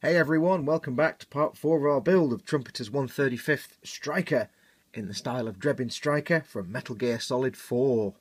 Hey everyone, welcome back to part 4 of our build of Trumpeter's 135th Stryker in the style of Drebin Stryker from Metal Gear Solid 4.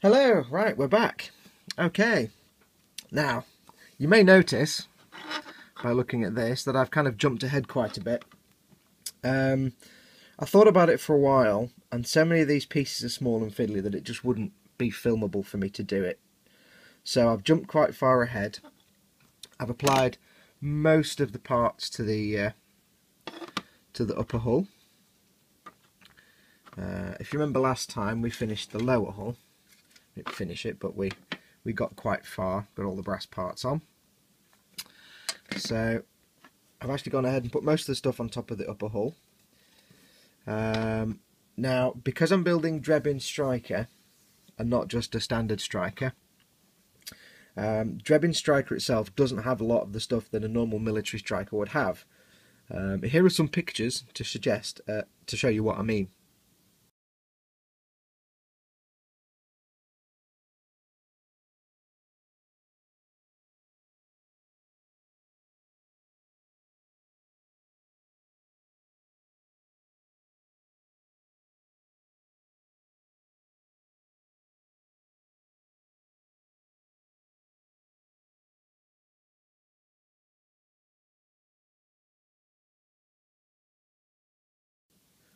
Hello, right, we're back. Okay, now, you may notice by looking at this that I've kind of jumped ahead quite a bit. I thought about it for a while, and so many of these pieces are small and fiddly that it just wouldn't be filmable for me to do it. So I've jumped quite far ahead. I've applied most of the parts to the upper hull. If you remember last time, we finished the lower hull. We didn't finish it, but we got quite far, got all the brass parts on. So I've actually gone ahead and put most of the stuff on top of the upper hull. Now, because I'm building Drebin Stryker and not just a standard Stryker, Drebin Stryker itself doesn't have a lot of the stuff that a normal military Stryker would have. Here are some pictures to show you what I mean.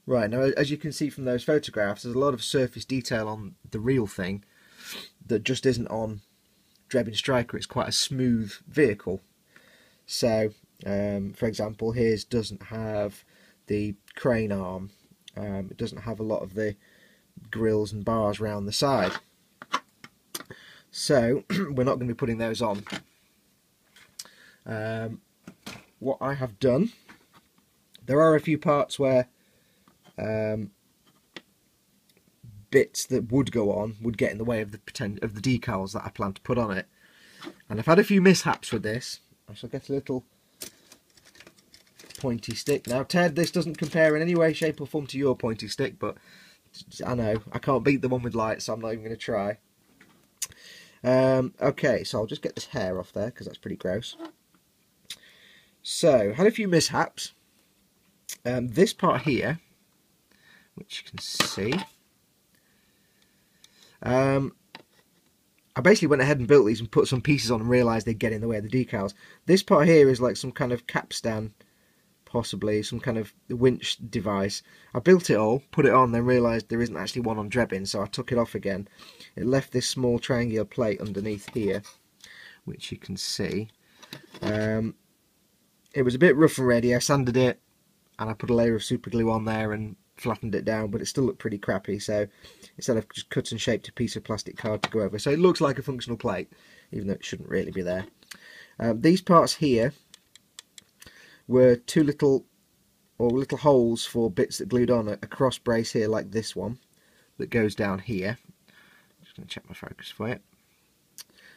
Right, now as you can see from those photographs, there's a lot of surface detail on the real thing that just isn't on Drebin Stryker. It's quite a smooth vehicle. So, for example, his doesn't have the crane arm. It doesn't have a lot of the grills and bars around the side. So, we're not going to be putting those on. What I have done, there are a few parts where bits that would go on would get in the way of the decals that I plan to put on it. And I've had a few mishaps with this. I shall get a little pointy stick. Now, Ted, this doesn't compare in any way, shape or form to your pointy stick, but I know, I can't beat the one with lights, so I'm not even going to try. Okay, so I'll just get this hair off there, because that's pretty gross. So, had a few mishaps. This part here, which you can see, I basically went ahead and built these and put some pieces on and realised they'd get in the way of the decals. This part here is like some kind of capstan, possibly, some kind of winch device. I built it all, put it on, then realised there isn't actually one on Drebin, so I took it off again. It left this small triangular plate underneath here, which you can see. It was a bit rough and ready. I sanded it, and I put a layer of super glue on there and flattened it down, but it still looked pretty crappy, so instead I've just cut and shaped a piece of plastic card to go over. So it looks like a functional plate, even though it shouldn't really be there. These parts here were two little holes for bits that glued on, a cross brace here like this one that goes down here. I'm just going to check my focus for it.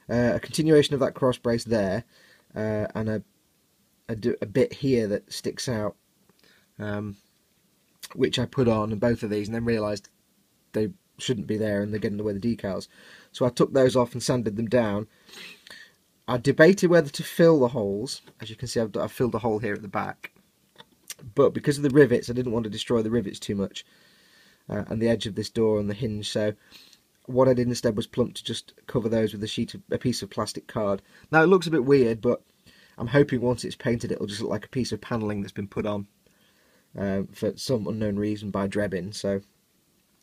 A continuation of that cross brace there, and a bit here that sticks out, which I put on both of these, and then realised they shouldn't be there and they're getting in the way of the decals. So I took those off and sanded them down. I debated whether to fill the holes. As you can see, I've filled a hole here at the back. But because of the rivets, I didn't want to destroy the rivets too much, and the edge of this door and the hinge. So what I did instead was plump to just cover those with a piece of plastic card. Now it looks a bit weird, but I'm hoping once it's painted it'll just look like a piece of panelling that's been put on for some unknown reason by Drebin, so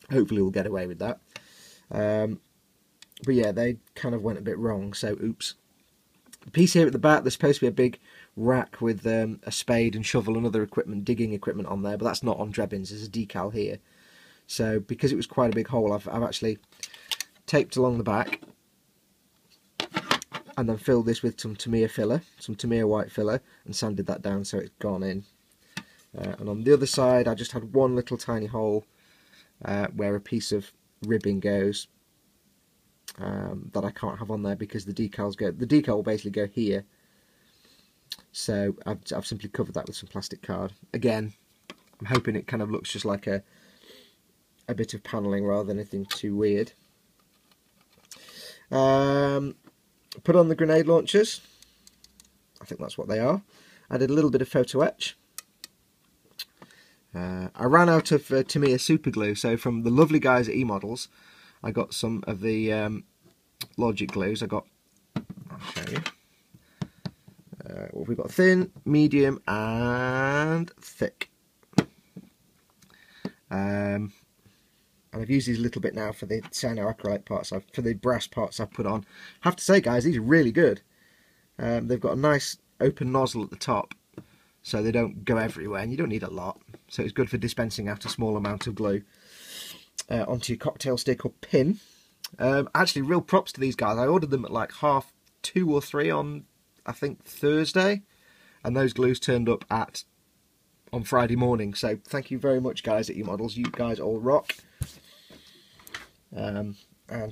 hopefully we'll get away with that. But yeah, they kind of went a bit wrong, so oops. The piece here at the back, there's supposed to be a big rack with a spade and shovel and other equipment, digging equipment on there, but that's not on Drebin's, there's a decal here. So because it was quite a big hole, I've actually taped along the back. and then filled this with some Tamiya filler, some Tamiya white filler, and sanded that down so it's gone in. And on the other side I just had one little tiny hole where a piece of ribbing goes that I can't have on there because the decal will basically go here. So I've simply covered that with some plastic card. Again, I'm hoping it kind of looks just like a bit of panelling rather than anything too weird. Put on the grenade launchers. I think that's what they are. I did a little bit of photo etch. I ran out of Tamiya super glue, so from the lovely guys at eModels, I got some of the Logic glues. I'll show you. What have we got? Thin, medium, and thick. And I've used these a little bit now for the cyanoacrylate parts, for the brass parts I've put on. I have to say, guys, these are really good. They've got a nice open nozzle at the top, so they don't go everywhere, and you don't need a lot. So it's good for dispensing out a small amount of glue onto your cocktail stick or pin. Actually, real props to these guys. I ordered them at like 2:30 or 3 on, I think, Thursday, and those glues turned up on Friday morning. So thank you very much, guys at eModels. You guys all rock. And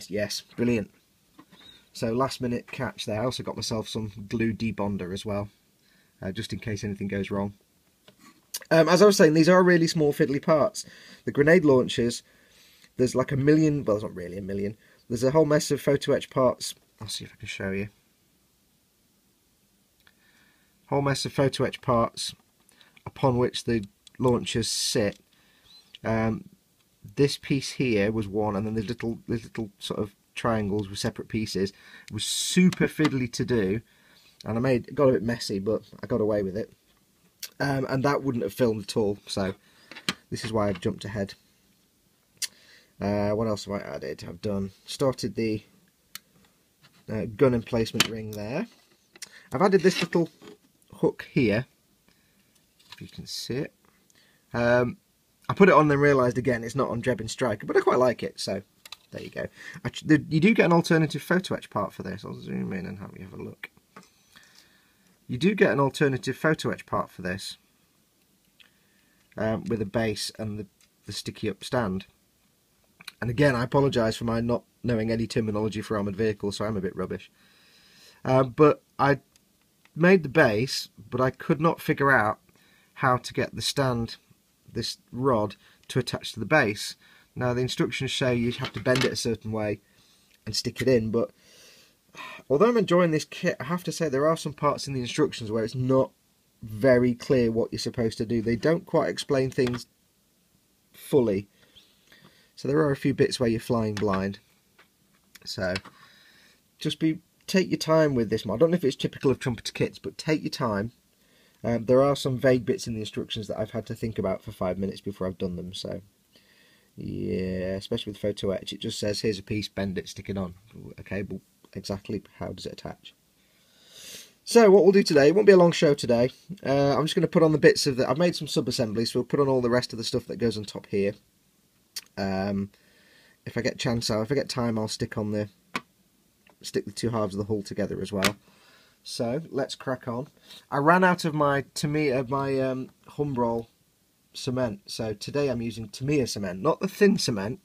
yes, brilliant. So last minute catch there. I also got myself some glue debonder as well, just in case anything goes wrong. As I was saying, these are really small fiddly parts. The grenade launchers, there's like a million, well, it's not really a million. There's a whole mess of photo etch parts. I'll see if I can show you. Whole mess of photo etch parts upon which the launchers sit. This piece here was one, and then the little sort of triangles were separate pieces. It was super fiddly to do, and it got a bit messy, but I got away with it. And that wouldn't have filmed at all, so this is why I've jumped ahead. What else have I added? I've started the gun emplacement ring there. I've added this little hook here, if you can see it. I put it on and then realised again it's not on Drebin Stryker, but I quite like it, so there you go. Actually, you do get an alternative photo etch part for this. I'll zoom in and have you have a look. You do get an alternative photo etch part for this, with a base and the sticky up stand. And again, I apologise for my not knowing any terminology for armoured vehicles, so I'm a bit rubbish. But I made the base, but I could not figure out how to get the stand, this rod, to attach to the base. Now the instructions say you have to bend it a certain way and stick it in, but although I'm enjoying this kit, I have to say there are some parts in the instructions where it's not very clear what you're supposed to do. They don't quite explain things fully. So there are a few bits where you're flying blind. So just take your time with this. I don't know if it's typical of Trumpeter kits, but take your time. There are some vague bits in the instructions that I've had to think about for 5 minutes before I've done them. So yeah, especially with photo etch, it just says here's a piece, bend it, stick it on. Okay, but exactly how does it attach? So what we'll do today, it won't be a long show today. I'm just going to put on the bits of I've made some sub-assemblies, so we'll put on all the rest of the stuff that goes on top here. If I get time, I'll stick the two halves of the hull together as well. So let's crack on. I ran out of my Humbrol cement, so today I'm using Tamiya cement, not the thin cement.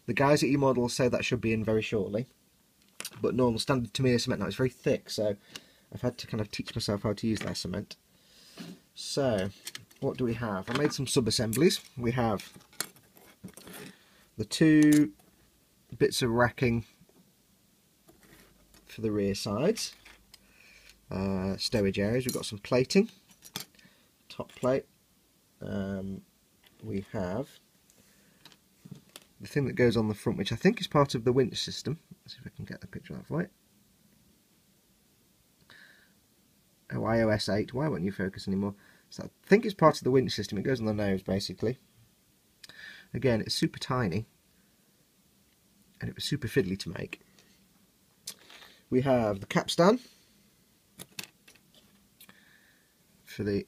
The guys at eModels say that should be in very shortly, but normal standard Tamiya cement now is very thick, so I've had to kind of teach myself how to use their cement. So what do we have? I made some sub-assemblies. We have the two bits of racking for the rear sides, stowage areas. We've got some plating, top plate. We have the thing that goes on the front, which I think is part of the winch system. Let's see if I can get the picture of that for it. Oh, iOS 8. Why won't you focus anymore? So I think it's part of the winch system. It goes on the nose, basically. Again, it's super tiny, and it was super fiddly to make. We have the capstan for the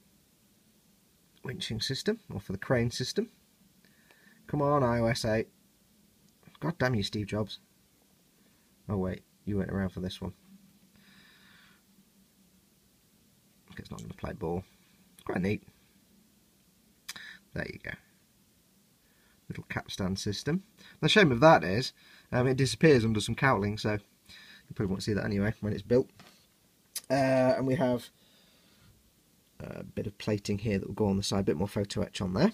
winching system, or for the crane system. Come on, iOS 8. God damn you, Steve Jobs. Oh wait, you weren't around for this one. It's not going to play ball. Quite neat. There you go. Little capstan system. The shame of that is it disappears under some cowling, so you probably won't see that anyway when it's built. And we have a bit of plating here that will go on the side, a bit more photo etch on there.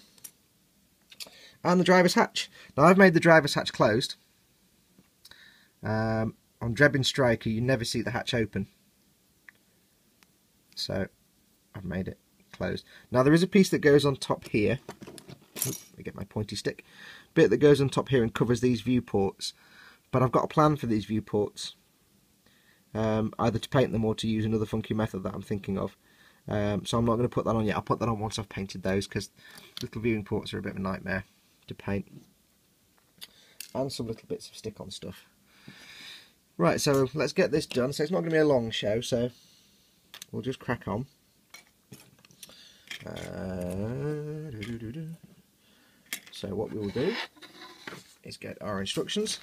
And the driver's hatch. Now I've made the driver's hatch closed. On Drebin Stryker you never see the hatch open. So I've made it closed. Now there is a piece that goes on top here. Let me get my pointy stick. Bit that goes on top here and covers these viewports. But I've got a plan for these viewports. Either to paint them or to use another funky method that I'm thinking of. So I'm not going to put that on yet. I'll put that on once I've painted those, because little viewing ports are a bit of a nightmare to paint. And some little bits of stick-on stuff. Right, so let's get this done. So it's not going to be a long show, so we'll just crack on. So what we will do is get our instructions.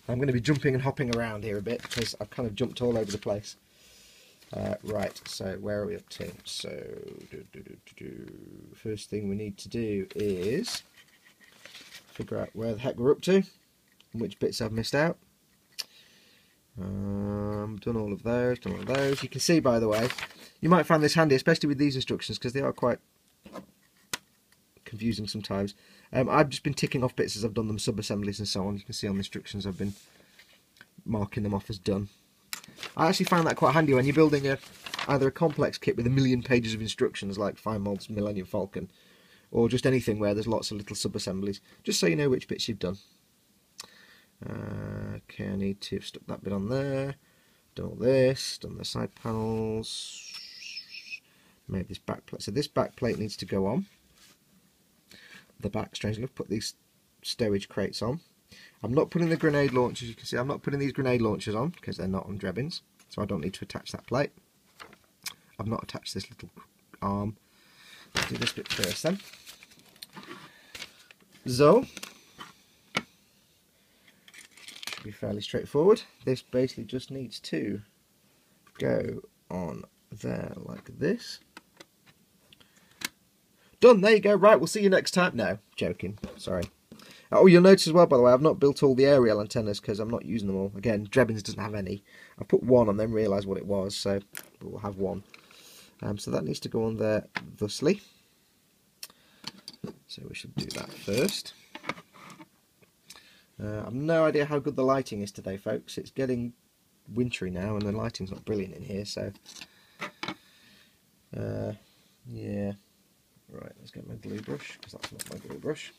I'm going to be jumping and hopping around here a bit because I've kind of jumped all over the place. Right, so where are we up to? So, first thing we need to do is figure out where the heck we're up to and which bits I've missed out. Done all of those, done all of those. You can see, by the way, you might find this handy, especially with these instructions, because they are quite confusing sometimes. I've just been ticking off bits as I've done them, sub-assemblies and so on. You can see on the instructions I've been marking them off as done. I actually find that quite handy when you're building either a complex kit with 1,000,000 pages of instructions like Fine-Mold's Millennium Falcon, or just anything where there's lots of little sub-assemblies, just so you know which bits you've done. Okay, I need to have stuck that bit on there, done all this, done the side panels, made this back plate. So this back plate needs to go on the back, strangely enough. Put these stowage crates on. I'm not putting the grenade launchers, you can see I'm not putting these grenade launchers on because they're not on Drebins, so I don't need to attach that plate. I've not attached this little arm. Let's do this bit first then. So, should be fairly straightforward. This basically just needs to go on there like this. Done, there you go. Right, we'll see you next time. No, joking, sorry. Oh, you'll notice as well, by the way, I've not built all the aerial antennas because I'm not using them all. Again, Drebins doesn't have any. I put one and then realised what it was, so we'll have one. So that needs to go on there thusly. So we should do that first. I've no idea how good the lighting is today, folks. It's getting wintry now and the lighting's not brilliant in here, so yeah. Right, let's get my glue brush, because that's not my glue brush.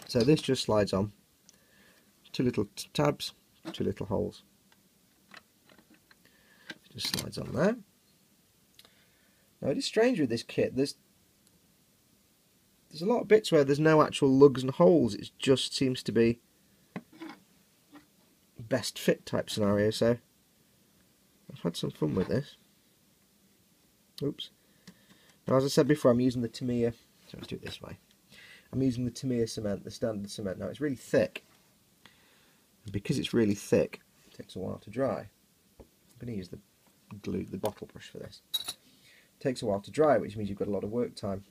So this just slides on. 2 little tabs, 2 little holes. It just slides on there. Now it is strange with this kit. There's a lot of bits where there's no actual lugs and holes. It just seems to be best fit type scenario. So I've had some fun with this. Oops. Now, as I said before, I'm using the Tamiya. So let's do it this way. I'm using the Tamiya cement, the standard cement. Now it's really thick, and because it's really thick, it takes a while to dry. I'm going to use the glue, the bottle brush for this. It takes a while to dry, which means you've got a lot of work time.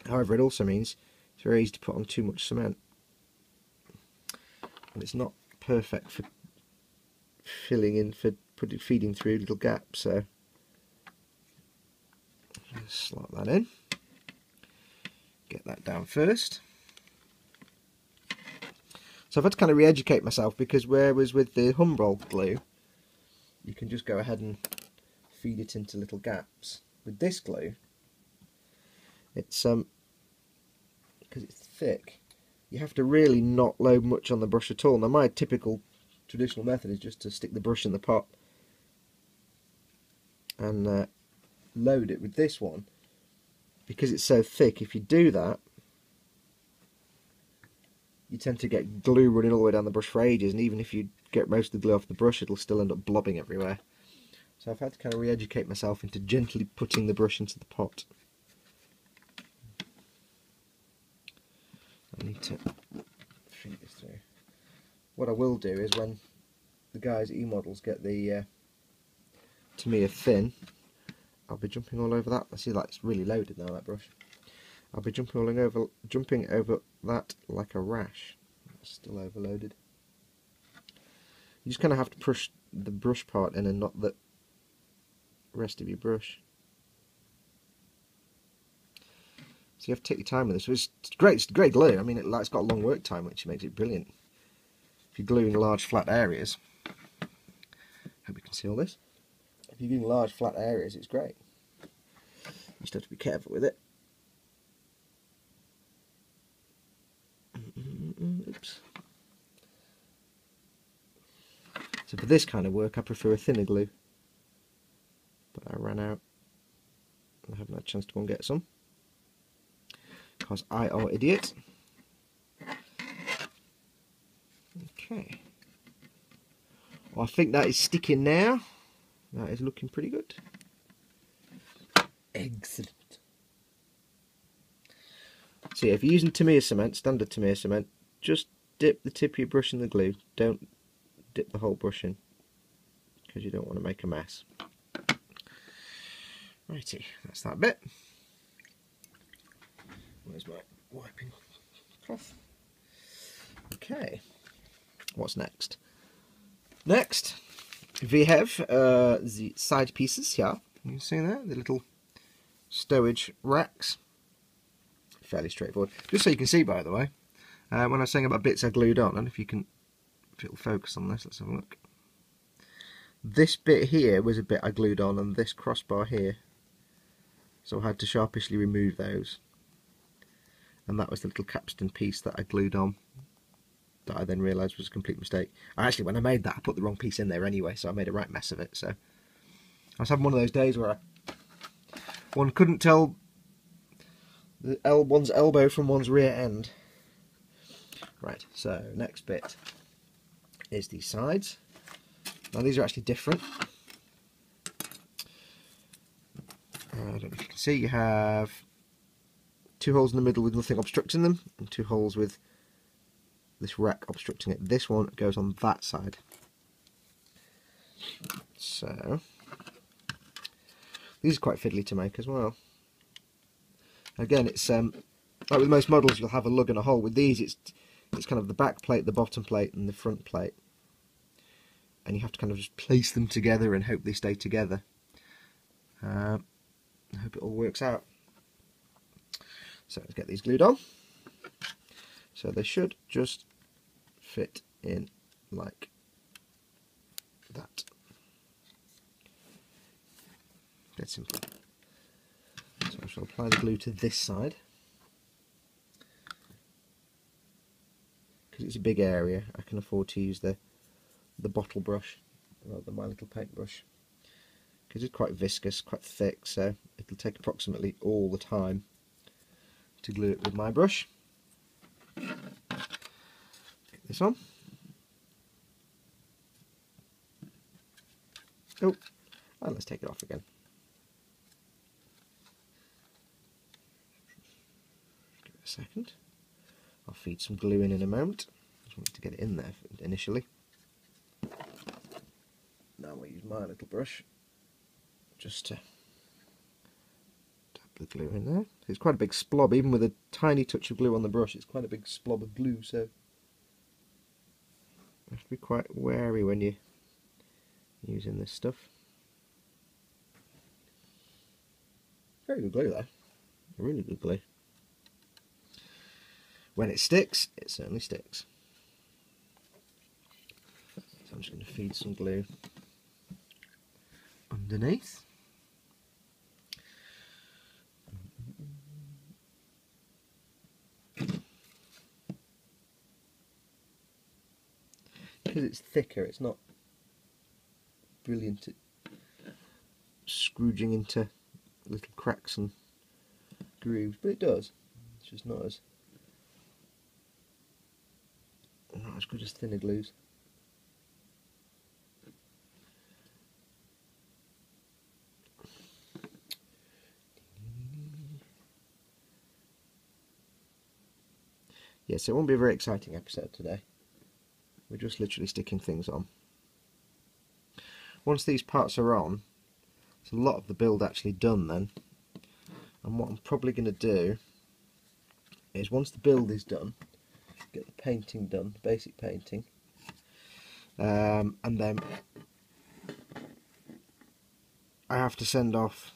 However, it also means it's very easy to put on too much cement, and it's not perfect for filling in, for feeding through little gaps. So just slot that in. Get that down first. So I've had to kind of re-educate myself, because whereas with the Humbrol glue you can just go ahead and feed it into little gaps, with this glue it's because it's thick, you have to really not load much on the brush at all. Now my typical traditional method is just to stick the brush in the pot and load it. With this one, because it's so thick, if you do that you tend to get glue running all the way down the brush for ages, and even if you get most of the glue off the brush it'll still end up blobbing everywhere. So I've had to kind of re-educate myself into gently putting the brush into the pot. I need to feed this through. What I will do is, when the guys at E-Models get the Tamiya thin, I'll be jumping all over that. I see that it's really loaded now, that brush. I'll be jumping over that like a rash. It's still overloaded. You just kind of have to push the brush part in and not the rest of your brush. So you have to take your time with this. It's great glue. I mean, it's got a long work time, which makes it brilliant. If you're gluing large flat areas, hope you can see all this. If you're gluing large flat areas, it's great. You just have to be careful with it. Oops. So for this kind of work, I prefer a thinner glue. But I ran out. I haven't had a chance to go and get some. Because I are idiot. Okay. Well, I think that is sticking now. That is looking pretty good. Excellent. So yeah, if you're using Tamiya cement, standard Tamiya cement, just dip the tip of your brush in the glue. Don't dip the whole brush in, because you don't want to make a mess. Righty, that's that bit. Where's my wiping cloth? Okay, what's next? Next, we have the side pieces here. You can see there, the little stowage racks. Fairly straightforward. Just so you can see, by the way, when I was saying about bits I glued on, and if it'll focus on this, let's have a look. This bit here was a bit I glued on, and this crossbar here. So I had to sharpishly remove those. And that was the little capstan piece that I glued on, that I then realised was a complete mistake. Actually, when I made that, I put the wrong piece in there anyway, so I made a right mess of it. So I was having one of those days where one couldn't tell one's elbow from one's rear end. Right, so next bit is the sides. Now these are actually different. I don't know if you can see, you have 2 holes in the middle with nothing obstructing them, and 2 holes with this rack obstructing it. This one goes on that side. So these are quite fiddly to make as well. Again, it's like with most models, you'll have a lug and a hole. With these, it's kind of the back plate, the bottom plate, and the front plate, and you have to kind of just place them together and hope they stay together. I hope it all works out. So let's get these glued on. So they should just fit in like that. Dead simple. So I shall apply the glue to this side. Because it's a big area, I can afford to use the bottle brush rather than my little paintbrush. Because it's quite viscous, quite thick, so it'll take approximately all the time to glue it with my brush. Get this on. Oh, and let's take it off again. Give it a second. I'll feed some glue in a moment. Just wanted to get it in there initially. Now we'll use my little brush just to dab the glue in there. It's quite a big splob, even with a tiny touch of glue on the brush, it's quite a big splob of glue, so you have to be quite wary when you're using this stuff. Very good glue though, really good glue. When it sticks, it certainly sticks. So I'm just going to feed some glue underneath. Because it's thicker, it's not brilliant at scrooging into little cracks and grooves, but it does. It's just not as good as thinner glues. Yeah, so it won't be a very exciting episode today. We're just literally sticking things on. Once these parts are on, So a lot of the build actually done then. And what I'm probably going to do is, once the build is done, get the painting done, basic painting, and then I have to send off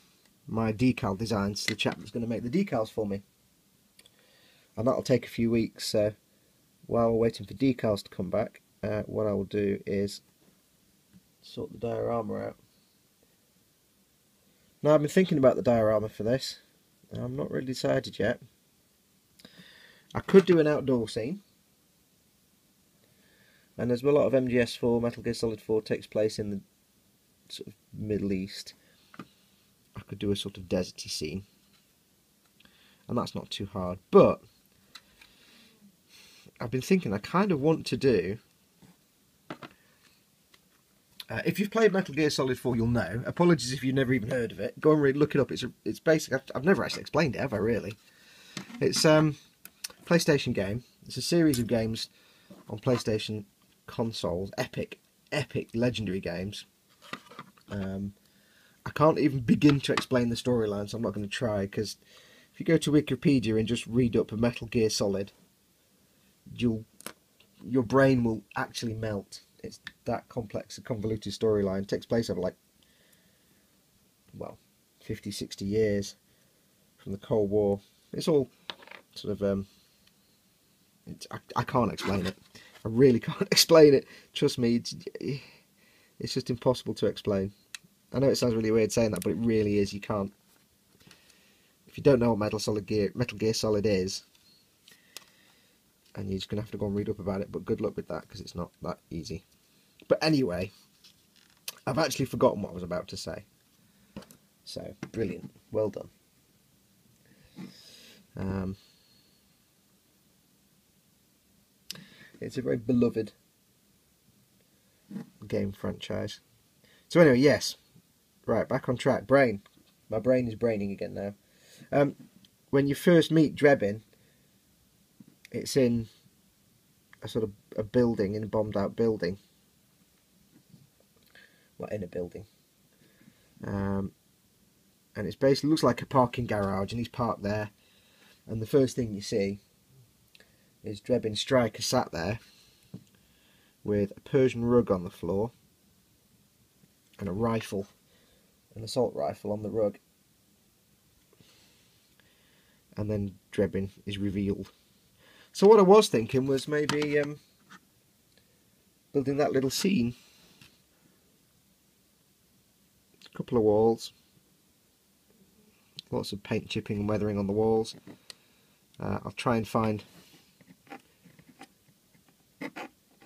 my decal designs to the chap that's going to make the decals for me, and that'll take a few weeks. So while we're waiting for decals to come back, what I will do is sort the diorama out. Now, I've been thinking about the diorama for this. I'm not really decided yet. I could do an outdoor scene, and there's a lot of MGS4, Metal Gear Solid 4 takes place in the sort of Middle East. I could do a sort of deserty scene, and that's not too hard. But I've been thinking I kind of want to do... if you've played Metal Gear Solid 4, you'll know. Apologies if you've never even heard of it. Go and look it up. It's basic. I've never actually explained it, have I, really? It's PlayStation game. It's a series of games on PlayStation consoles. Epic, legendary games. I can't even begin to explain the storyline, so I'm not going to try, because if you go to Wikipedia and just read up a Metal Gear Solid, your brain will actually melt. It's that complex and convoluted storyline. It takes place over, like, well, 50, 60 years from the Cold War. It's all sort of... I can't explain it. I really can't explain it. Trust me, it's just impossible to explain. I know it sounds really weird saying that, but it really is. You can't... If you don't know what Metal Gear Solid is, and you're just going to have to go and read up about it, but good luck with that, because it's not that easy. But anyway, I've actually forgotten what I was about to say. So, brilliant. Well done. It's a very beloved game franchise. So anyway, yes. Right, back on track. Brain. My brain is braining again now. When you first meet Drebin, it's in a sort of a building, in a bombed out building. Well, in a building. And it's basically, looks like a parking garage, and he's parked there. And the first thing you see is Drebin Stryker sat there with a Persian rug on the floor and a rifle, an assault rifle on the rug. And then Drebin is revealed. So what I was thinking was maybe building that little scene. A couple of walls, lots of paint chipping and weathering on the walls. I'll try and find,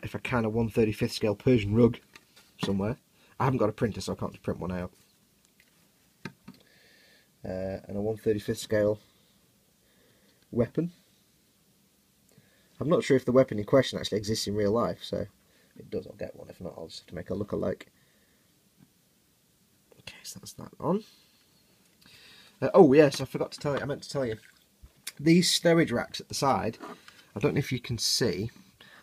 if I can, a 1/35th scale Persian rug somewhere. I haven't got a printer, so I can't print one out. And a 1/35th scale weapon. I'm not sure if the weapon in question actually exists in real life, so if it does, I'll get one. If not, I'll just have to make a look-alike. Okay, so that's that on. Oh yes, I forgot to tell you. I meant to tell you. These storage racks at the side, I don't know if you can see,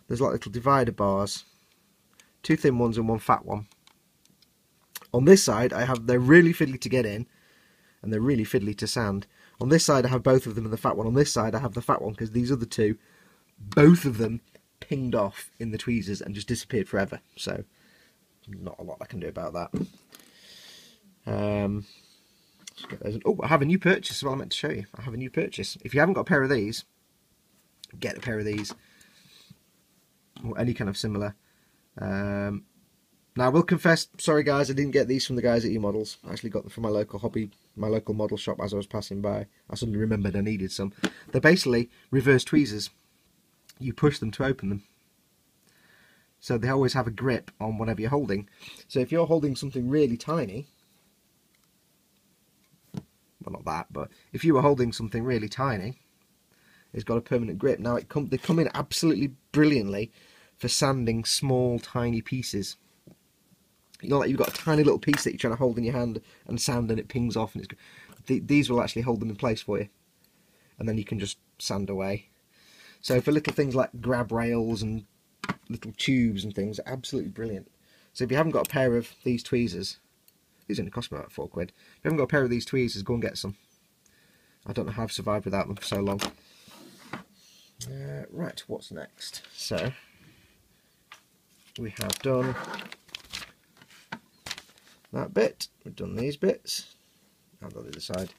there's like little divider bars. Two thin ones and one fat one. On this side, they're really fiddly to get in, and they're really fiddly to sand. On this side, I have both of them and the fat one. On this side, I have the fat one, because these other two, both of them pinged off in the tweezers and just disappeared forever. So, not a lot I can do about that. Oh, I have a new purchase as well. I meant to show you. I have a new purchase. If you haven't got a pair of these, get a pair of these, or any kind of similar. Now I will confess, sorry guys, I didn't get these from the guys at eModels. I actually got them from my local model shop as I was passing by. I suddenly remembered I needed some. They're basically reverse tweezers. You push them to open them. So they always have a grip on whatever you're holding. So if you're holding something really tiny, well, not that, but if you were holding something really tiny, it's got a permanent grip. Now they come in absolutely brilliantly for sanding small, tiny pieces. You know, like you've got a tiny little piece that you're trying to hold in your hand and sand, and it pings off, and these will actually hold them in place for you, and then you can just sand away. So for little things like grab rails and little tubes and things, absolutely brilliant. So if you haven't got a pair of these tweezers These only cost me about £4. If you haven't got a pair of these tweezers, go and get some. I don't know how I've survived without them for so long. Right, what's next? So, we have done that bit, we've done these bits, and on the other side,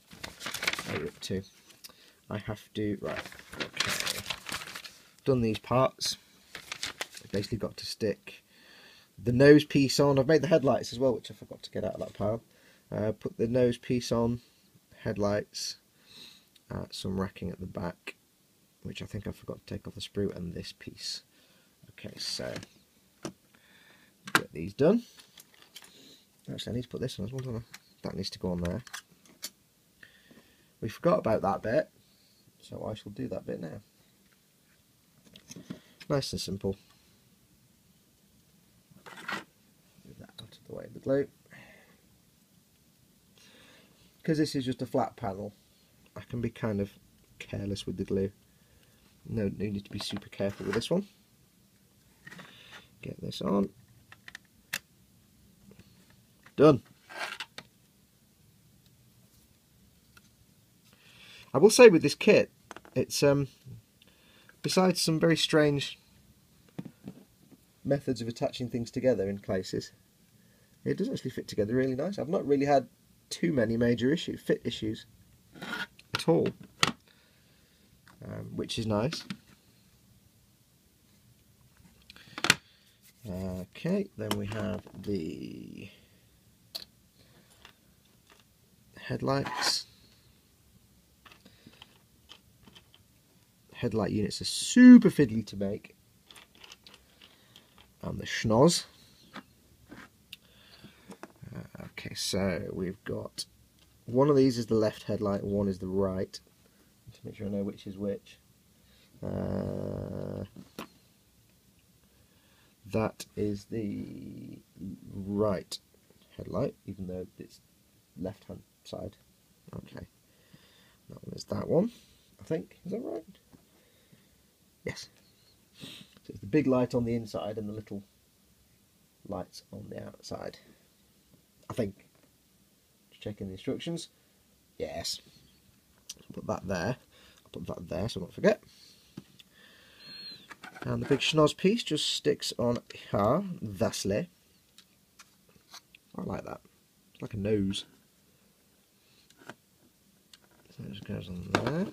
I have to, right, okay, done these parts. I've basically got to stick the nose piece on. I've made the headlights as well, which I forgot to get out of that pile. Put the nose piece on, headlights, some racking at the back, which I think I forgot to take off the sprue, and this piece. Okay, so get these done. Actually, I need to put this on as well, don't I? That needs to go on there. We forgot about that bit, so I shall do that bit now. Nice and simple. Move that out of the way of the glue. Because this is just a flat panel, I can be kind of careless with the glue. No need to be super careful with this one. Get this on. Done. I will say with this kit, it's besides some very strange methods of attaching things together in places, it does actually fit together really nice. I've not really had too many major fit issues at all, which is nice. Okay, then we have the headlights. Headlight units are super fiddly to make, and the schnoz. Okay, so we've got one of these is the left headlight, and one is the right. To make sure I know which is which. That is the right headlight, even though it's left hand side. Okay, that one is that one, I think. Is that right? Yes. So it's the big light on the inside and the little lights on the outside, I think. Just checking the instructions. Yes. Put that there. I'll put that there so I don't forget. And the big schnoz piece just sticks on here, thusly. I like that. It's like a nose. So it just goes on there.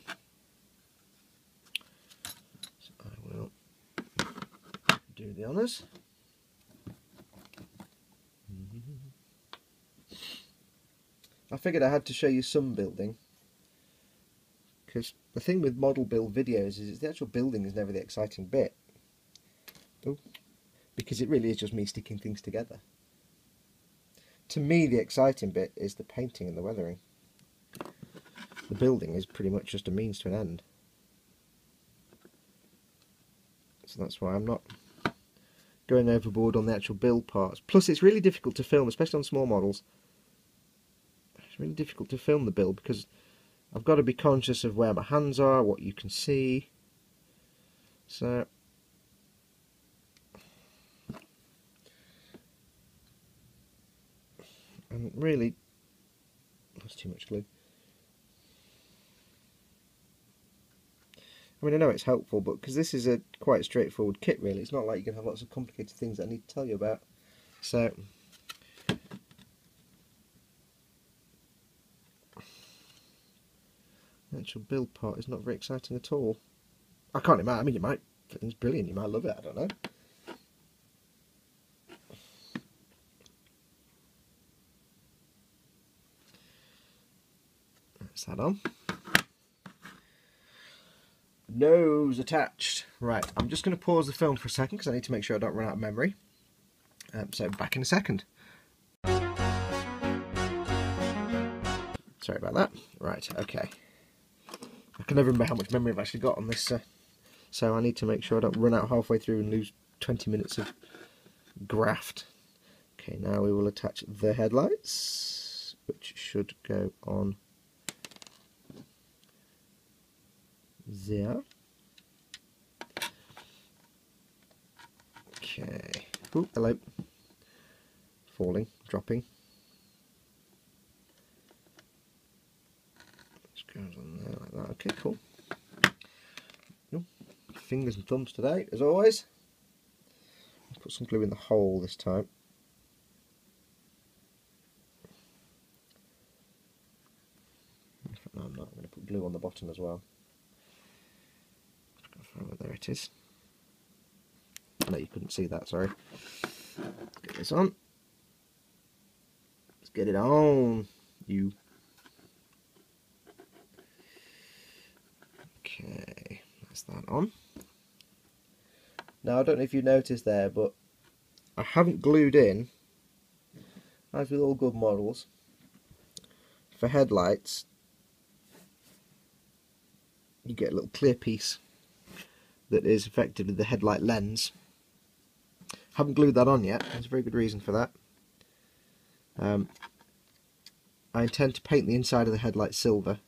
So I will do the honours. I figured I had to show you some building, because the thing with model build videos is the actual building is never the exciting bit. Oh, because it really is just me sticking things together. To me, the exciting bit is the painting and the weathering. The building is pretty much just a means to an end. So that's why I'm not going overboard on the actual build parts. Plus, it's really difficult to film, especially on small models. It's really difficult to film the build because I've got to be conscious of where my hands are, what you can see. So, and really, that's too much glue. I mean, I know it's helpful, but because this is a quite straightforward kit, really, it's not like you can have lots of complicated things that I need to tell you about. So, the actual build part is not very exciting at all. I can't imagine. I mean, you might think it's brilliant. You might love it. I don't know. That's that on. Nose attached. Right, I'm just going to pause the film for a second because I need to make sure I don't run out of memory. So back in a second. Sorry about that. Right, okay. I can never remember how much memory I've actually got on this, so I need to make sure I don't run out halfway through and lose 20 minutes of graft. Okay, now we will attach the headlights, which should go on there. Okay. Ooh, hello. Falling, dropping. Goes on there like that. Okay, cool. Oh, fingers and thumbs today, as always. Put some glue in the hole this time. No, I'm not. I'm going to put glue on the bottom as well. Oh, there it is. No, you couldn't see that, sorry. Get this on. Let's get it on, you. Okay, that's that on. Now, I don't know if you noticed there, but I haven't glued in, as with all good models, for headlights, you get a little clear piece that is effectively the headlight lens. Haven't glued that on yet. There's a very good reason for that. I intend to paint the inside of the headlight silver,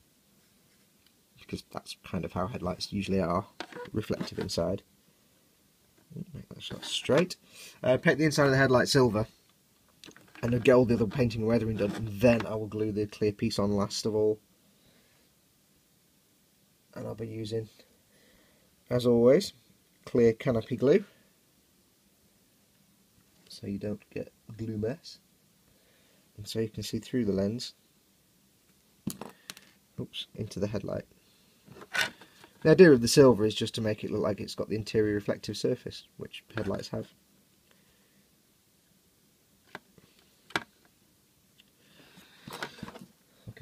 because that's kind of how headlights usually are, reflective inside. Make that shot straight. Paint the inside of the headlight silver, and then get all the other painting and weathering done, and then I will glue the clear piece on last of all. And I'll be using, as always, clear canopy glue, so you don't get a glue mess, and so you can see through the lens, oops, into the headlight. The idea of the silver is just to make it look like it's got the interior reflective surface, which headlights have.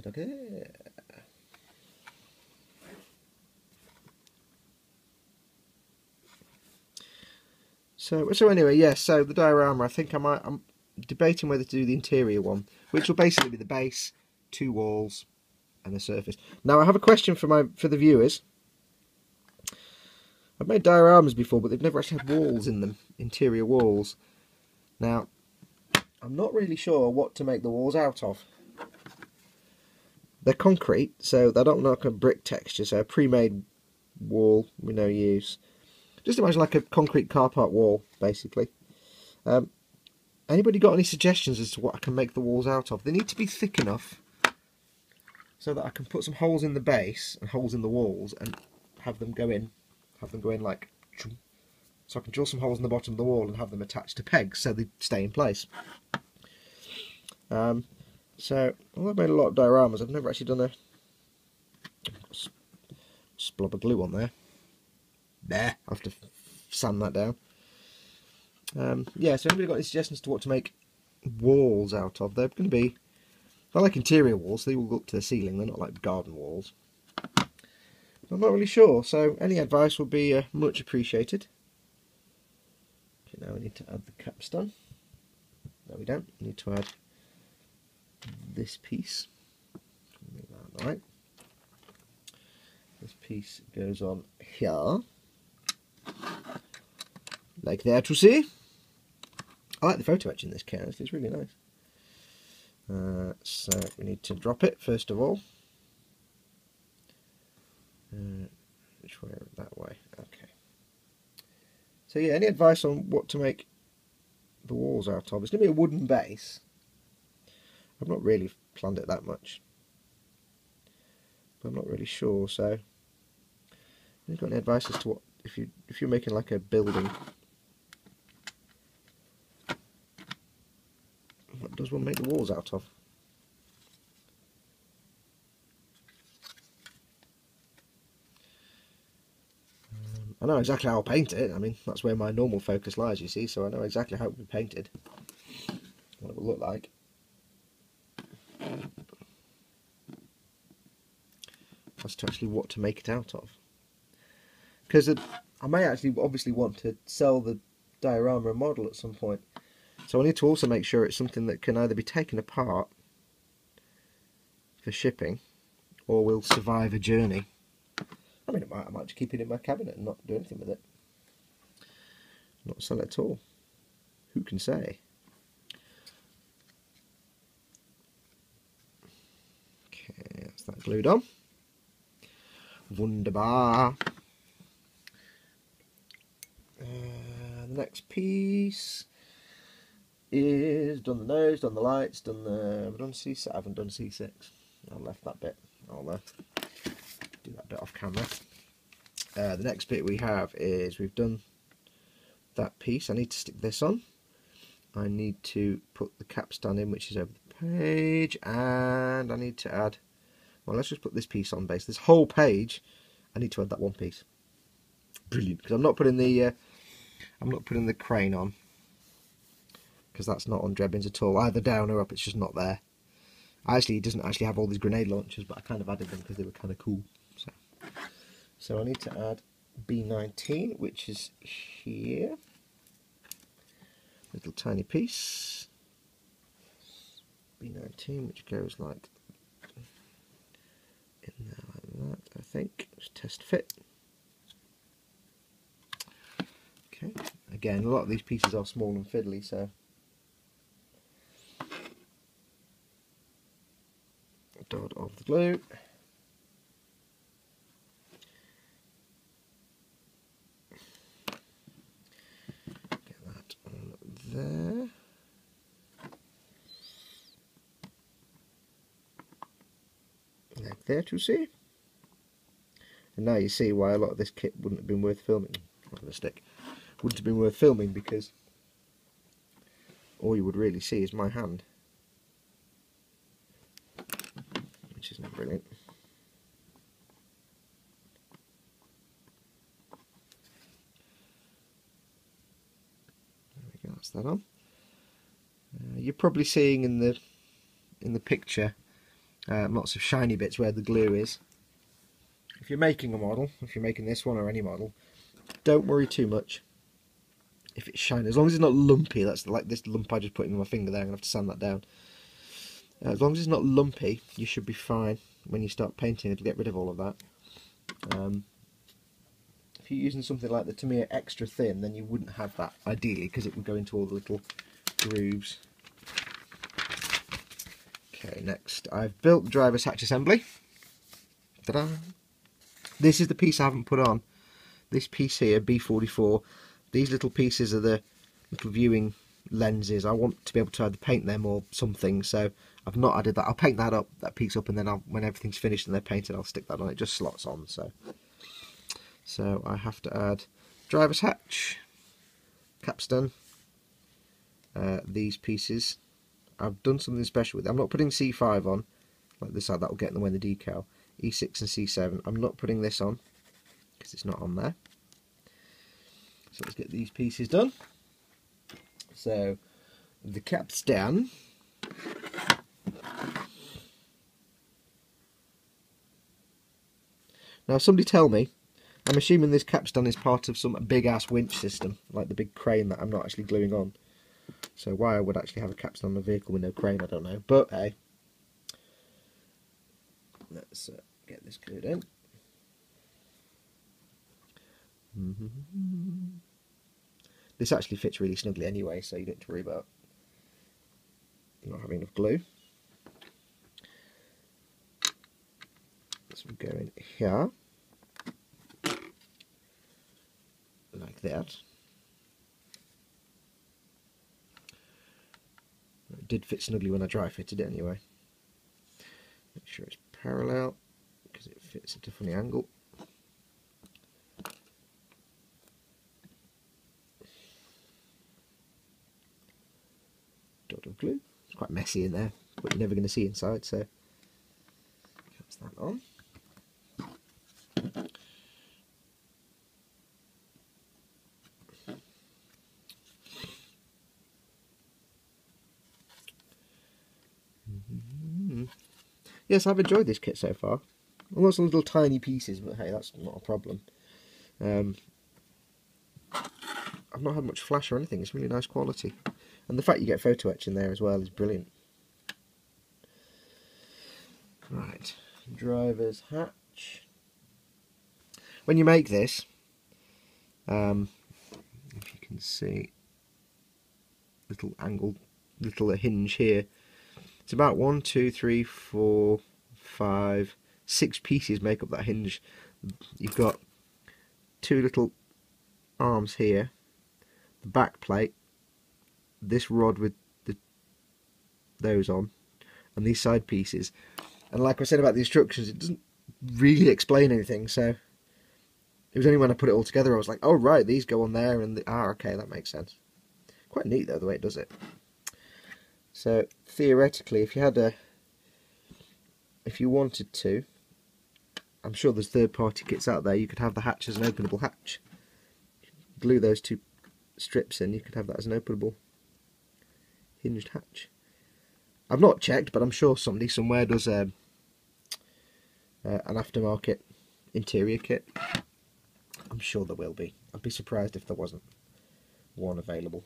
Okay. So anyway, yes. So the diorama, I think I'm debating whether to do the interior one, which will basically be the base, 2 walls, and the surface. Now I have a question for the viewers. I've made dioramas before, but they've never actually had walls in them, interior walls. Now, I'm not really sure what to make the walls out of. They're concrete, so they don't look like a brick texture, so a pre-made wall with no use. Just imagine like a concrete car park wall, basically. Anybody got any suggestions as to what I can make the walls out of? They need to be thick enough so that I can put some holes in the base and holes in the walls and have them go in like, so I can drill some holes in the bottom of the wall and have them attached to pegs so they stay in place. So, well, I've made a lot of dioramas. I've never actually done a splub of glue on there. There, I have to sand that down. Yeah, so anybody got any suggestions to what to make walls out of? They're going to be, they're like interior walls, so they will go up to the ceiling. They're not like garden walls. I'm not really sure, so any advice would be much appreciated. Okay, now we need to add the capstan. No, we don't. We need to add this piece. Make that right. This piece goes on here, like that, you see. I like the photo etch in this case, it's really nice. So we need to drop it first of all. Which way? That way. Okay. So yeah, any advice on what to make the walls out of? It's going to be a wooden base. I've not really planned it that much, but I'm not really sure. So, have you got any advice as to what if you're making like a building? What does one make the walls out of? I know exactly how I'll paint it. I mean, that's where my normal focus lies, you see, so I know exactly how it will be painted, what it will look like. As to actually what to make it out of. Because I may actually obviously want to sell the diorama and model at some point. So I need to also make sure it's something that can either be taken apart for shipping or will survive a journey. I mean, I might just keep it in my cabinet and not do anything with it. Not sell it at all. Who can say? Okay, that's that glued on. Wunderbar. The next piece is done the nose, done the lights, done the. I've done C6. I haven't done C6. I left that bit all there. camera. The next bit we have is, we've done that piece. I need to stick this on. I need to put the capstan in, which is over the page, and I need to add, well, let's just put this piece on base. This whole page, I need to add that one piece. Brilliant, because I'm not putting the crane on, because that's not on Drebins at all, either down or up. It's just not there. Actually, it doesn't actually have all these grenade launchers, but I kind of added them because they were kind of cool. So I need to add B19, which is here. Little tiny piece. B19, which goes like in there like that, I think. Just test fit. Okay. Again, a lot of these pieces are small and fiddly, so dot of the glue. Get that on there. Like there to see. And now you see why a lot of this kit wouldn't have been worth filming. Not gonna stick. Wouldn't have been worth filming, because all you would really see is my hand, which isn't brilliant. There we go, that's that on. You're probably seeing in the picture lots of shiny bits where the glue is. If you're making a model, if you're making this one or any model, don't worry too much if it's shiny, as long as it's not lumpy. That's like this lump I just put in my finger there. I'm going to have to sand that down. As long as it's not lumpy, you should be fine when you start painting. It'll get rid of all of that. If you're using something like the Tamiya extra thin, then you wouldn't have that ideally, because it would go into all the little grooves. Okay, next I've built the driver's hatch assembly. Ta-da! This is the piece I haven't put on. This piece here, B44. These little pieces are the little viewing lenses. I want to be able to either paint them or something, so I've not added that. I'll paint that piece up, and then when everything's finished and they're painted, I'll stick that on. It just slots on, so I have to add driver's hatch, capstan, these pieces. I've done something special with it. I'm not putting C5 on, like this side, that will get in the way of the decal. E6 and C7. I'm not putting this on, because it's not on there. So let's get these pieces done. So the capstan, now somebody tell me, I'm assuming this capstan is part of some big ass winch system, like the big crane that I'm not actually gluing on. So why I would actually have a capstan on a vehicle with no crane, I don't know, but hey, let's get this glued in. This actually fits really snugly anyway, so you don't have to worry about not having enough glue. This will go in here, like that. It did fit snugly when I dry fitted it anyway. Make sure it's parallel, because it fits at a funny angle. Dot of glue. It's quite messy in there, but you're never going to see inside, so that's that on. Yes, I've enjoyed this kit so far. Almost little tiny pieces, but hey, that's not a problem. I've not had much flash or anything. It's really nice quality, and the fact you get photo etch in there as well is brilliant. Right, driver's hatch. When you make this, if you can see, little angled, little hinge here. It's about 1, 2, 3, 4, 5, 6 pieces make up that hinge. You've got 2 little arms here, the back plate, this rod with those on, and these side pieces. And like I said about the instructions, it doesn't really explain anything, so it was only when I put it all together I was like, oh right, these go on there, and okay, that makes sense. Quite neat though, the way it does it. So theoretically, if you wanted to, I'm sure there's third-party kits out there, you could have the hatch as an openable hatch. Glue those two strips in, you could have that as an openable hinged hatch. I've not checked, but I'm sure somebody somewhere does an aftermarket interior kit. I'm sure there will be. I'd be surprised if there wasn't one available.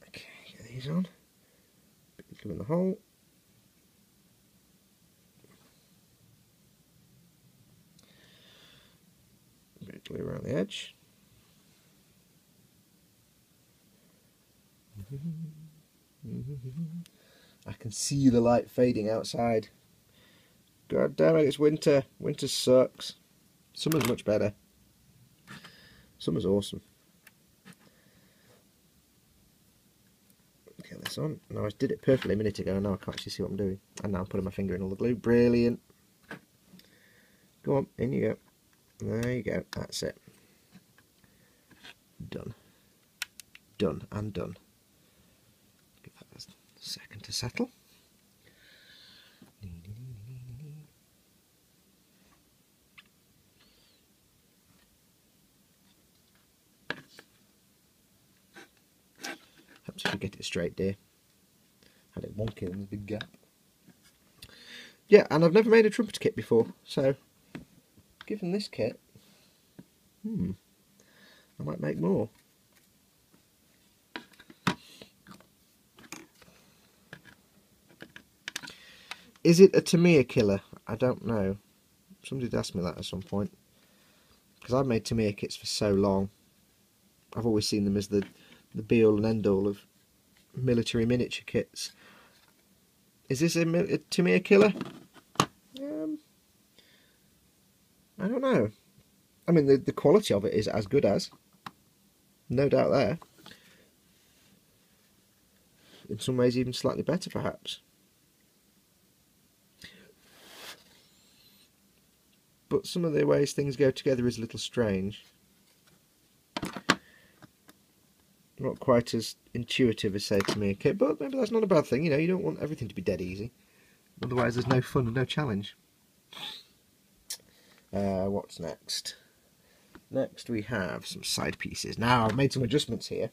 Okay, get these on. Put the glue in the hole. Bit of glue around the edge. I can see the light fading outside. God damn it, it's winter. Winter sucks. Summer's much better. Summer's awesome. Get this on. Now I did it perfectly a minute ago, and now I can't actually see what I'm doing. And now I'm putting my finger in all the glue. Brilliant. Go on, in you go. There you go. That's it. Done. Done and done. Give that a second to settle. Helps if you get it straight, dear. Had it wonky in the big gap. Yeah, and I've never made a trumpeter kit before, so given this kit, I might make more. Is it a Tamiya killer? I don't know. Somebody did ask me that at some point. Because I've made Tamiya kits for so long. I've always seen them as the be-all and end-all of military miniature kits. Is this a Tamiya killer? I don't know. I mean, the quality of it is as good as. No doubt there. In some ways even slightly better, perhaps. But some of the ways things go together is a little strange. Not quite as intuitive as, say, Tamiya kit, but maybe that's not a bad thing. You know, you don't want everything to be dead easy. Otherwise there's no fun and no challenge. What's next? Next we have some side pieces. Now I've made some adjustments here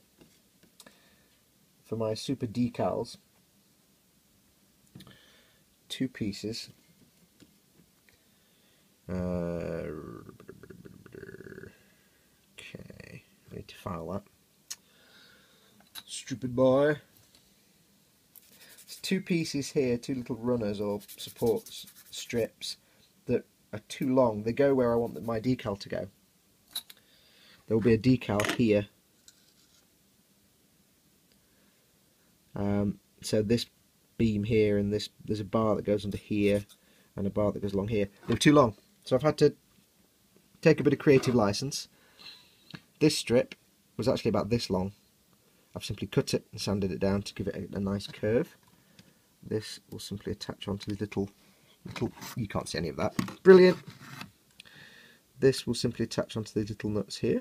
for my super decals. 2 pieces. Okay, I need to file that. Stupid boy. There's 2 pieces here, 2 little runners or support strips that are too long. They go where I want my decal to go. There will be a decal here. So this beam here and there's a bar that goes under here and a bar that goes along here. They're too long. So I've had to take a bit of creative license. This strip was actually about this long. I've simply cut it and sanded it down to give it a nice curve. This will simply attach onto these little, you can't see any of that. Brilliant. This will simply attach onto these little nuts here.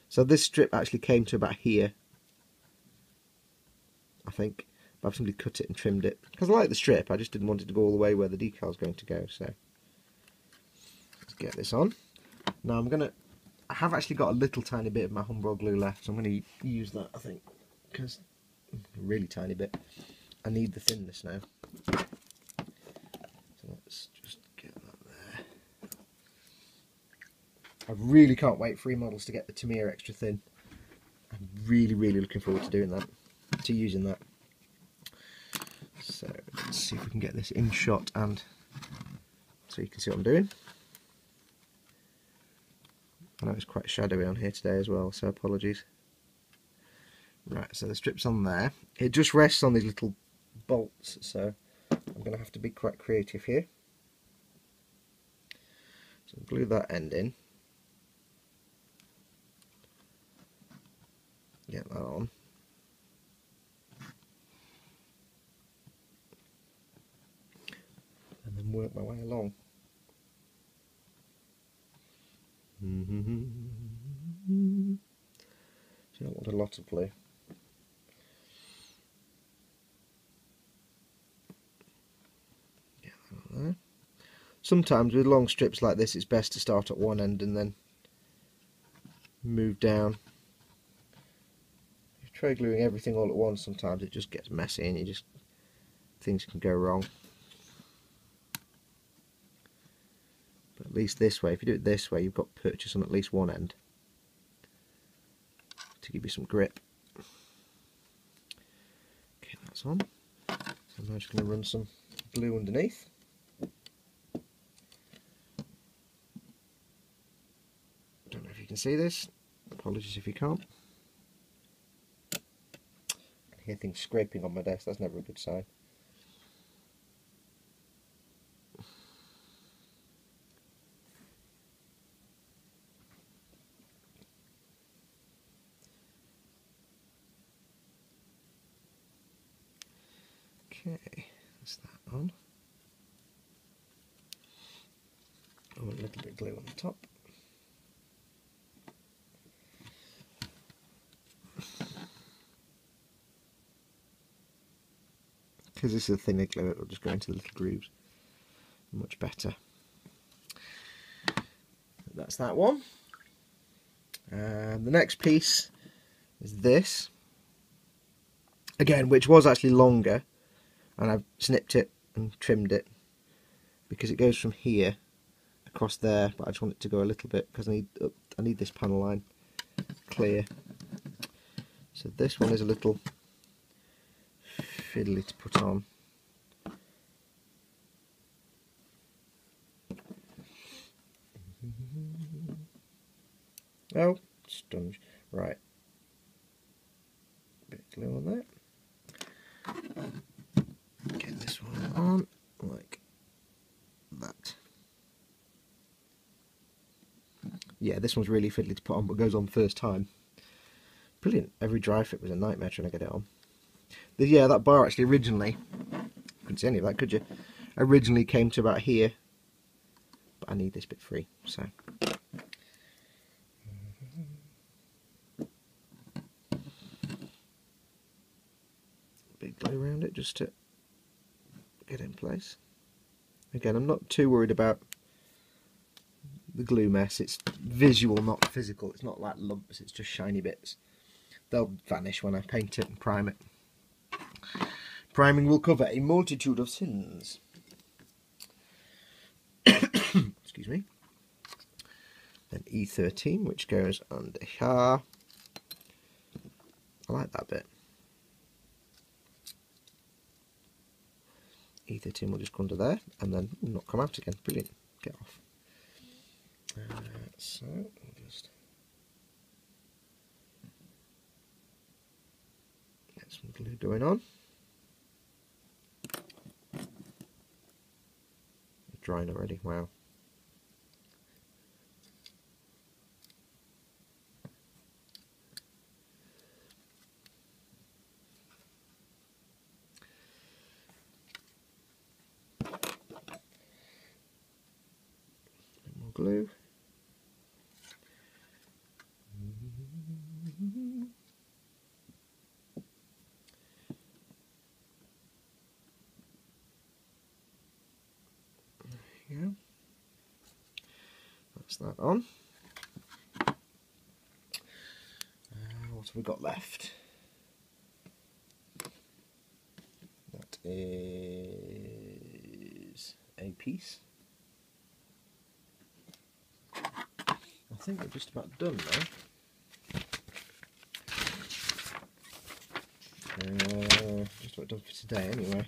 So this strip actually came to about here, I think. But I've simply cut it and trimmed it. Because I like the strip, I just didn't want it to go all the way where the decal is going to go. So let's get this on. Now I have actually got a little tiny bit of my Humbrol glue left, so I'm going to use that, I think, because a really tiny bit. I need the thinness now. So let's just get that there. I really can't wait for remodels to get the Tamiya extra thin. I'm really, really looking forward to doing that, to using that. So let's see if we can get this in shot and so you can see what I'm doing. I know it's quite shadowy on here today as well, so apologies. Right, so the strip's on there. It just rests on these little bolts, so I'm going to have to be quite creative here. So glue that end in. Get that on. and work my way along. So you don't want a lot of glue. Get that there. Sometimes with long strips like this, it's best to start at one end and then move down. If you try gluing everything all at once, sometimes it just gets messy and things can go wrong. But at least this way, if you do it this way, you've got purchase on at least one end to give you some grip. Okay, that's on. So I'm now just going to run some glue underneath. Don't know if you can see this. Apologies if you can't. I can hear things scraping on my desk. That's never a good sign. Okay, that's that on. Oh, a little bit of glue on the top. Because this is a thinner glue, it will just go into the little grooves much better. That's that one. And the next piece is this. Again, which was actually longer, and I've snipped it and trimmed it because it goes from here across there, but I just want it to go a little bit because I need this panel line clear. So this one is a little fiddly to put on. Oh, sponge. Right. Bit of glue on that. Get this one on like that. Yeah, this one's really fiddly to put on, but goes on first time. Brilliant. Every dry fit was a nightmare trying to get it on. Yeah, that bar actually originally, couldn't see any of that, could you? Originally came to about here, but I need this bit free, so. Big glue around it just to get it in place. Again, I'm not too worried about the glue mess. It's visual, not physical. It's not like lumps, it's just shiny bits. They'll vanish when I paint it and prime it. Priming will cover a multitude of sins. Excuse me. Then E13, which goes under here. I like that bit. E13 will just go under there and then not come out again. Brilliant. Get off. So we'll just get some glue going on. It's drying already. Wow. More glue. Yeah, that's that on. What have we got left? That is a piece. I think we're just about done now. Just about done for today anyway.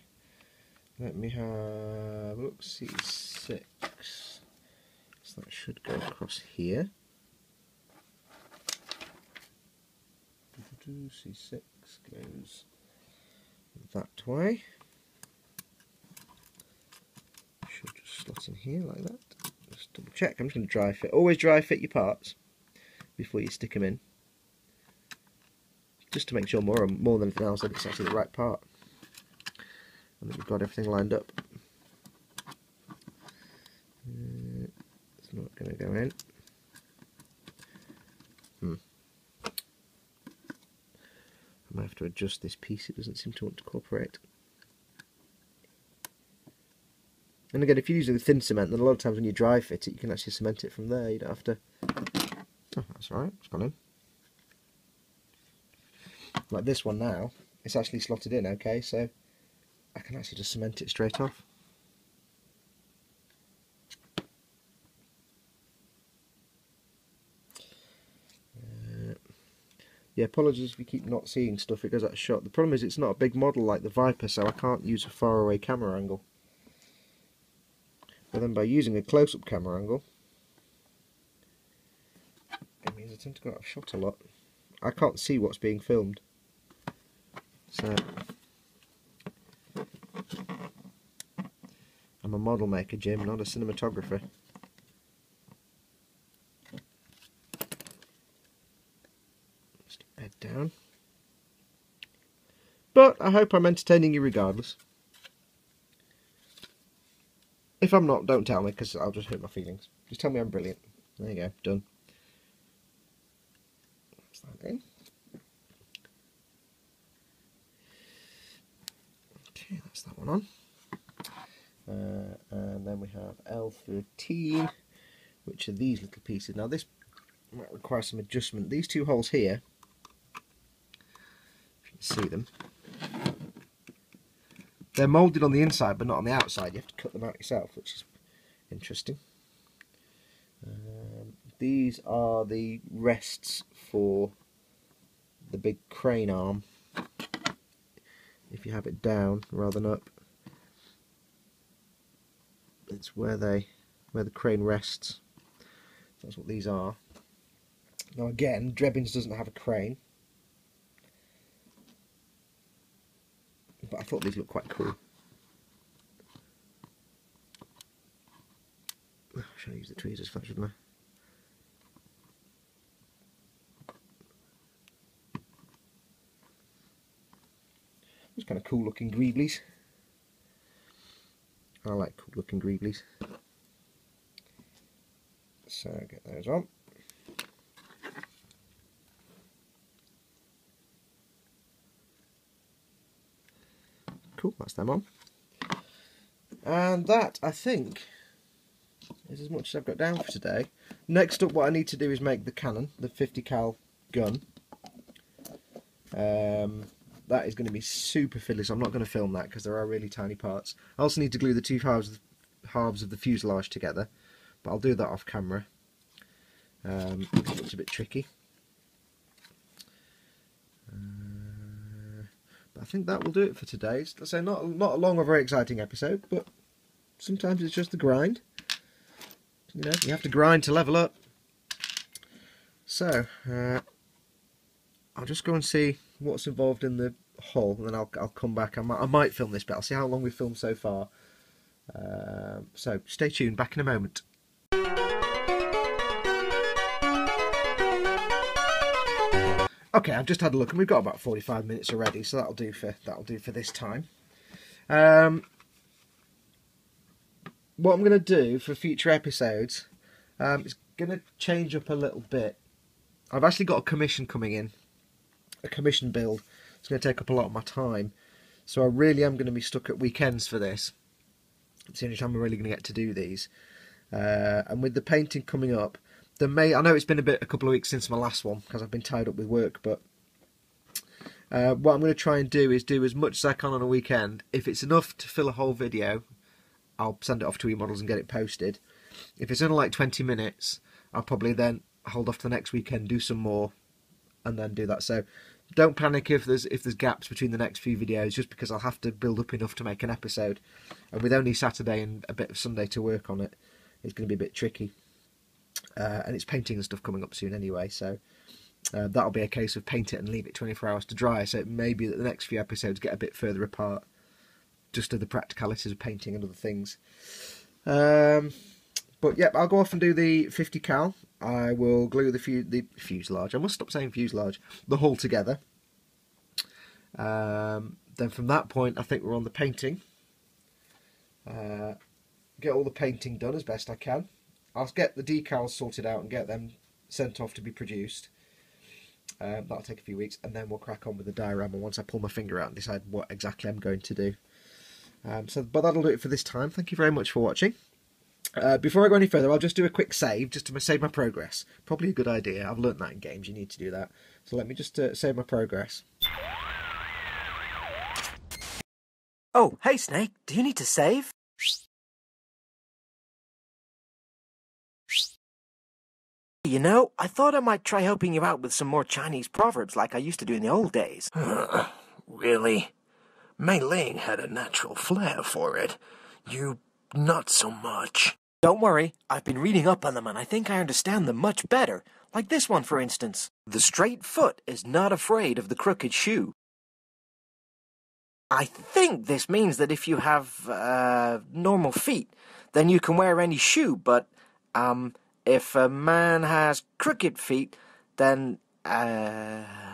Let me have a look, C6. So that should go across here. C6 goes that way. Should just slot in here like that. Just double check. I'm just going to dry fit. Always dry fit your parts before you stick them in. Just to make sure more than anything else that it's actually the right part. And that you've got everything lined up. go in. I might have to adjust this piece, it doesn't seem to want to cooperate. And again, if you're using thin cement, then a lot of times when you dry fit it, you can actually cement it from there, you don't have to... Oh, that's alright, it's gone in. Like this one now, it's actually slotted in, okay, so I can actually just cement it straight off. Yeah, apologies if you keep not seeing stuff, it goes out of shot. The problem is it's not a big model like the Viper, so I can't use a far away camera angle. But then by using a close-up camera angle, it means I tend to go out of shot a lot. I can't see what's being filmed. So I'm a model maker, Jim, not a cinematographer. Just bed down. But I hope I'm entertaining you regardless. If I'm not, don't tell me, because I'll just hurt my feelings. Just tell me I'm brilliant. There you go, done. That's that in. Okay, that's that one on. And then we have L13, which are these little pieces. Now this might require some adjustment. These two holes here, if you can see them, they're moulded on the inside but not on the outside. You have to cut them out yourself, which is interesting. These are the rests for the big crane arm. If you have it down rather than up, it's where the crane rests. That's what these are. Now again, Drebin's doesn't have a crane, but I thought these looked quite cool. I should use the tweezers first, shouldn't I? It's kind of cool looking greeblies. I like cool looking greeblies. So get those on. Cool, that's them on. And that, I think, is as much as I've got down for today. Next up, what I need to do is make the cannon, the 50 cal gun. That is going to be super fiddly, so I'm not going to film that because there are really tiny parts. I also need to glue the two halves of the fuselage together, but I'll do that off camera. It's a bit tricky. But I think that will do it for today. Let's say not a long or very exciting episode, but sometimes it's just the grind. You know, you have to grind to level up. So I'll just go and see what's involved in the hull, and then I'll come back. I might film this bit. I'll see how long we've filmed so far. So stay tuned. Back in a moment. Okay, I've just had a look, and we've got about 45 minutes already, so that'll do for this time. What I'm going to do for future episodes is going to change up a little bit. I've actually got a commission coming in, a commission build. It's going to take up a lot of my time, so I really am going to be stuck at weekends for this. It's the only time I'm really going to get to do these. And with the painting coming up, I know it's been a couple of weeks since my last one because I've been tied up with work, but what I'm going to try and do is do as much as I can on a weekend. If it's enough to fill a whole video, I'll send it off to eModels and get it posted. If it's only like 20 minutes, I'll probably then hold off to the next weekend, do some more, and then do that. So don't panic if there's gaps between the next few videos, just because I'll have to build up enough to make an episode. And with only Saturday and a bit of Sunday to work on it, it's going to be a bit tricky. And it's painting and stuff coming up soon anyway, so that'll be a case of paint it and leave it 24 hours to dry. So it may be that the next few episodes get a bit further apart, just to the practicalities of painting and other things. But yep, I'll go off and do the 50 cal. I will glue the fuselage. I must stop saying fuselage. The hull together. Then from that point, I think we're on the painting. Get all the painting done as best I can. I'll get the decals sorted out and get them sent off to be produced. That'll take a few weeks, and then we'll crack on with the diorama once I pull my finger out and decide what exactly I'm going to do. But that'll do it for this time. Thank you very much for watching. Before I go any further, I'll just do a quick save, just to save my progress. Probably a good idea. I've learnt that in games, you need to do that. So let me just save my progress. Oh, hey Snake, do you need to save? You know, I thought I might try helping you out with some more Chinese proverbs like I used to do in the old days. Really? Mei Ling had a natural flair for it. You, not so much. Don't worry, I've been reading up on them and I think I understand them much better. Like this one, for instance. The straight foot is not afraid of the crooked shoe. I think this means that if you have, normal feet, then you can wear any shoe, but, if a man has crooked feet, then, Otacon,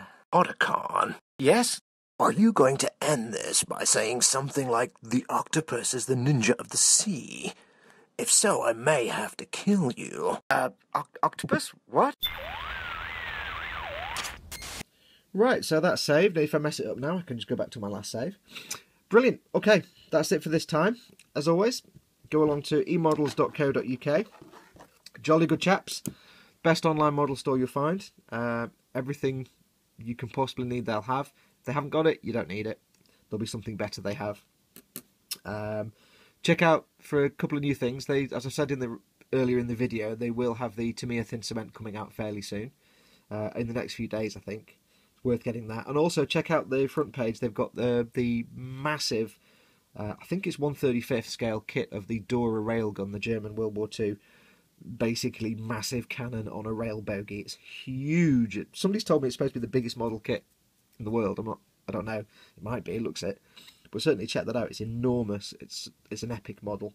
yes? are you going to end this by saying something like, the octopus is the ninja of the sea? If so, I may have to kill you. Octopus? What? Right, so that's saved. If I mess it up now, I can just go back to my last save. Brilliant. Okay, that's it for this time. As always, go along to emodels.co.uk. Jolly good chaps. Best online model store you'll find. Everything you can possibly need, they'll have. If they haven't got it, you don't need it. There'll be something better they have. Check out for a couple of new things. They, as I said earlier in the video, they will have the Tamiya Thin Cement coming out fairly soon. In the next few days, I think. It's worth getting that. And also check out the front page. They've got the massive, I think it's 1/35th scale kit of the Dora railgun, the German World War II. Basically massive cannon on a rail bogie. It's huge. Somebody's told me it's supposed to be the biggest model kit in the world. I don't know. It might be. It looks it. But certainly check that out. It's enormous. It's an epic model.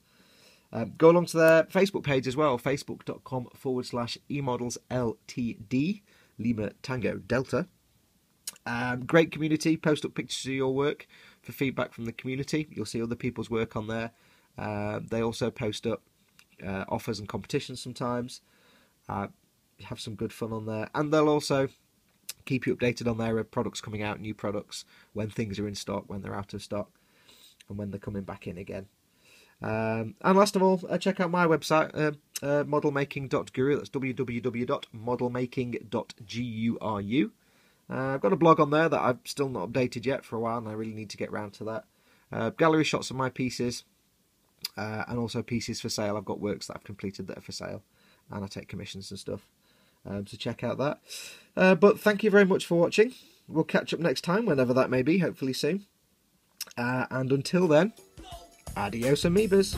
Go along to their Facebook page as well. Facebook.com/eModelsLTD Lima Tango Delta. Great community. Post up pictures of your work for feedback from the community. You'll see other people's work on there. They also post up offers and competitions sometimes. Have some good fun on there, and they'll also keep you updated on their products coming out, new products, when things are in stock, when they're out of stock, and when they're coming back in again. And last of all, check out my website, modelmaking.guru. That's www.modelmaking.guru. I've got a blog on there that I've still not updated yet for a while, and I really need to get round to that. Gallery shots of my pieces, and also pieces for sale. I've got works that I've completed that are for sale, and I take commissions and stuff. So check out that. But thank you very much for watching. We'll catch up next time, whenever that may be, hopefully soon. And until then, adios amoebas.